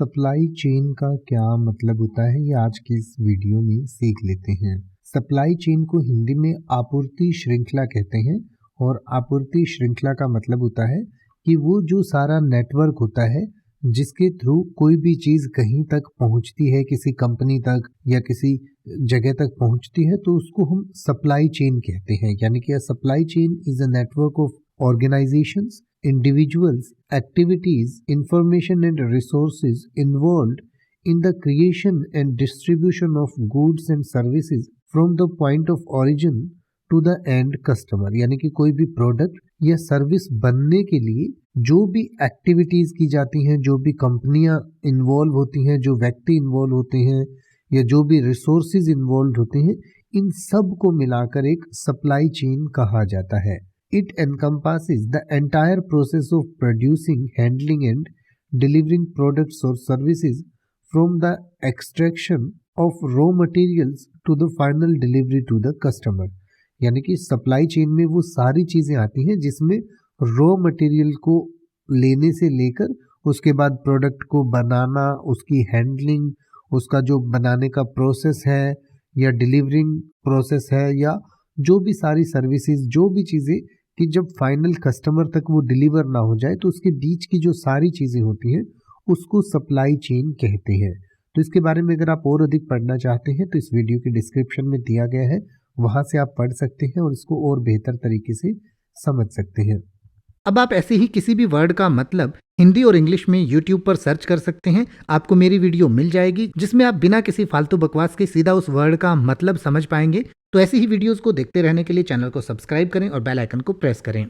Supply chain का क्या मतलब होता है ये आज की इस वीडियो में सीख लेते हैं। सप्लाई चेन को हिंदी में आपूर्ति श्रृंखला कहते हैं और आपूर्ति श्रृंखला का मतलब होता है कि वो जो सारा नेटवर्क होता है जिसके थ्रू कोई भी चीज़ कहीं तक पहुंचती है, किसी कंपनी तक या किसी जगह तक पहुंचती है, तो उसको हम सप्लाई चेन कहते हैं। यानी कि supply chain is a network of organisations, individuals, activities, information and resources involved in the creation and distribution of goods and services from the point of origin to the end customer। यानी कि कोई भी product या service बनने के लिए जो भी एक्टिविटीज की जाती हैं, जो भी कंपनियां इन्वॉल्व होती हैं, जो व्यक्ति इन्वॉल्व होते हैं या जो भी रिसोर्सेज इन्वॉल्व होते हैं, इन सब को मिलाकर एक सप्लाई चेन कहा जाता है। It encompasses the entire process of producing, handling and delivering products or services from the extraction of raw materials to the final delivery to the customer। यानी कि सप्लाई चेन में वो सारी चीज़ें आती हैं जिसमें रॉ मटेरियल को लेने से लेकर उसके बाद प्रोडक्ट को बनाना, उसकी हैंडलिंग, उसका जो बनाने का प्रोसेस है या डिलीवरिंग प्रोसेस है या जो भी सारी सर्विसेज, जो भी चीज़ें कि जब फाइनल कस्टमर तक वो डिलीवर ना हो जाए तो उसके बीच की जो सारी चीज़ें होती हैं उसको सप्लाई चेन कहते हैं। तो इसके बारे में अगर आप और अधिक पढ़ना चाहते हैं तो इस वीडियो के डिस्क्रिप्शन में दिया गया है, वहाँ से आप पढ़ सकते हैं और इसको और बेहतर तरीके से समझ सकते हैं। अब आप ऐसे ही किसी भी वर्ड का मतलब हिंदी और इंग्लिश में YouTube पर सर्च कर सकते हैं। आपको मेरी वीडियो मिल जाएगी जिसमें आप बिना किसी फालतू बकवास के सीधा उस वर्ड का मतलब समझ पाएंगे। तो ऐसी ही वीडियोस को देखते रहने के लिए चैनल को सब्सक्राइब करें और बेल आइकन को प्रेस करें।